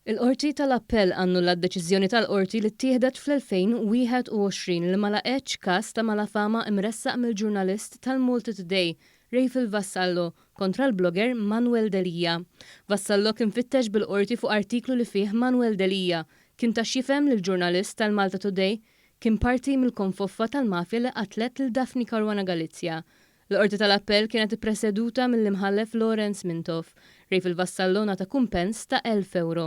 Il-Qorti tal-Appell annulla d-deċiżjoni tal-Qorti li ttieħdet fl-2021 li ma laqgħetx każ ta' malafama imressaq mill-ġurnalist tal-Malta Today, Rafael Vassallo, kontra l-blogger Manuel Delija. Vassallo kien fittex bil-qorti fuq artiklu li fih Manuel Delija kien tax jifhem li l-ġurnalist tal-Malta Today kien parti mill-konfoffa tal-mafja li qatlet lil Daphne Caruana Galizia. L-Qorti tal-Appell kienet ippreseduta mill-imħallef Lawrence Mintoff. Rafael Vassallo nata kumpens ta' 1,000 euro.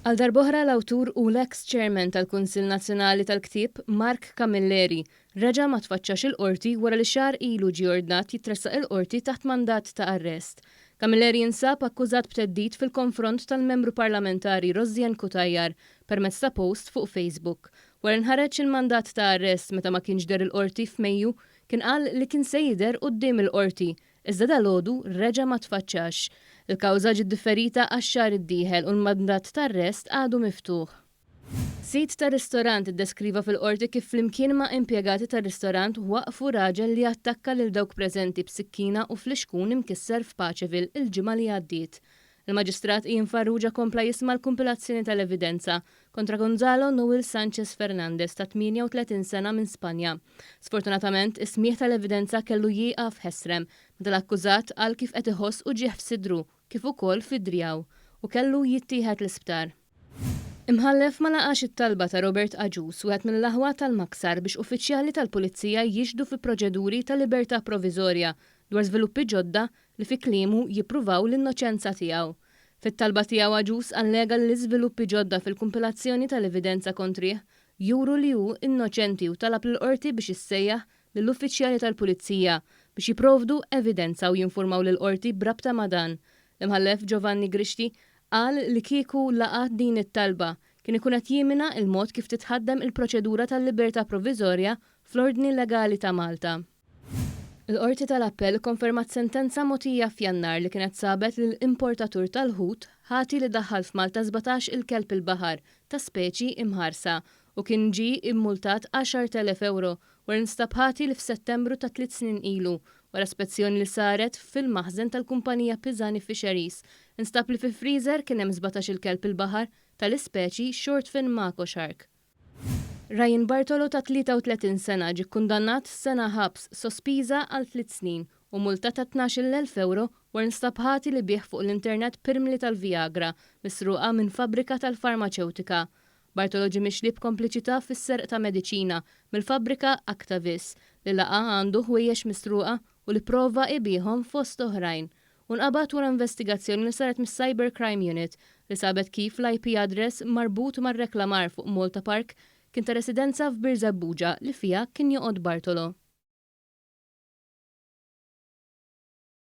Għal darbohra l-awtur u l-ex-chairman tal-Kunsill Nazzjonali tal-Ktieb, Mark Camilleri, reġa' ma tfaċċax il-qorti wara li xahar ilu ġie ordnat jitressaq il-qorti taħt mandat ta' arrest. Camilleri jinsab akkużat b'teddid fil-konfront tal-membru parlamentari Rozzien Kutajjar permezz ta' post fuq Facebook. Wara nħareġ il-mandat ta' arrest meta ma kienx der il-qorti f'Mejju, kien qal li kien se jidher quddiem il-qorti, iżda dalgħodu reġa' ma tfaċċax. Il-kawża ġiet differita għax-xahar id-dieħel u l-mandat ta' arrest għadu miftuħ. Sit ta' ristorant iddeskriva fil-qorti kif flimkien ma' impjegati tar-ristorant waqfu raġel li attakka lil dawk preżenti b'sikkina u fl-ixkun imkisser f'Paċeville il-ġimgħa li għaddiet. Il-Maġistrat Ian Farrugia kompla jisma' l-kumpilazzjoni tal-evidenza kontra Gonzalo Noel Sanchez Fernandez ta' 38 sena minn Spanja. Sfortunatament, is-smieħ tal-evidenza kellu jieqaf ħesrem meta l-akkużat qal kif qed iħoss u ġieħ f'sidru kif ukoll fidrjaw u kellu jittieħed l-isptar. Imħallef ma laqax it-talba ta' Robert Aġus wieħed mill-aħwa tal-Maksar biex uffiċjali tal-Pulizija jiġdu fi proċeduri ta' libertà proviżorja dwar żviluppi ġodda li fi kliemu jippruvaw l-innoċenza tiegħu. Fit-talba tiegħu Aġus allega li l-iżviluppi ġodda fil-kumpilazzjoni tal-evidenza kontrih juru li hu innoċenti u talab lill-qorti biex issejjaħ lill-uffiċjali tal-Pulizija biex jipprovdu evidenza u jinformaw lill-qorti brabta ma' dan. L-imħallef Giovanni Grixti qal li kieku laqat din it-talba kien ikun qed jimina il-mod kif titħaddem il-proċedura tal-libertà proviżorja fl-ordni legali ta' Malta. Il-Qorti tal-Appell konfermat sentenza mogħtija f'Jannar li kienet sabet lil importatur tal-ħut ħati li daħħal f'Malta 17 il-kelb il-baħar ta' speċi imħarsa u kien ġie immultat 10,000 euro wara nstab ħati li f'Settembru ta' 3 snin ilu wara spezzjoni li saret fil-maħżen tal-kumpanija Pizzani Fisheries. Instab li fi freezer kien hemm 17 il-kelb il-baħar tal-ispeċi Shortfin Mako Shark. Ryan Bartolo ta' 33 sena ġie kkundannat sena ħabs sospiża għal 3 snin u multa ta' 12,000 euro wara nstab ħati li bieħ fuq l-internet pirmli tal-Viagra misruqa minn fabbrika tal-farmaceutika. Bartolo ġie mixlib kompliċità fis-serq ta' mediċina mill-fabbrika Actavis li laqa għandu ħwejjex misruqa u li prova ibihom fost oħrajn. U nqabad wara investigazzjoni li saret mis-Cybercrime Unit li sabet kif l-IP address marbut mar-reklamar fuq Malta Park kien ta' residenza f'Bir Żebbuġa li fiha kien joqgħod Bartolo.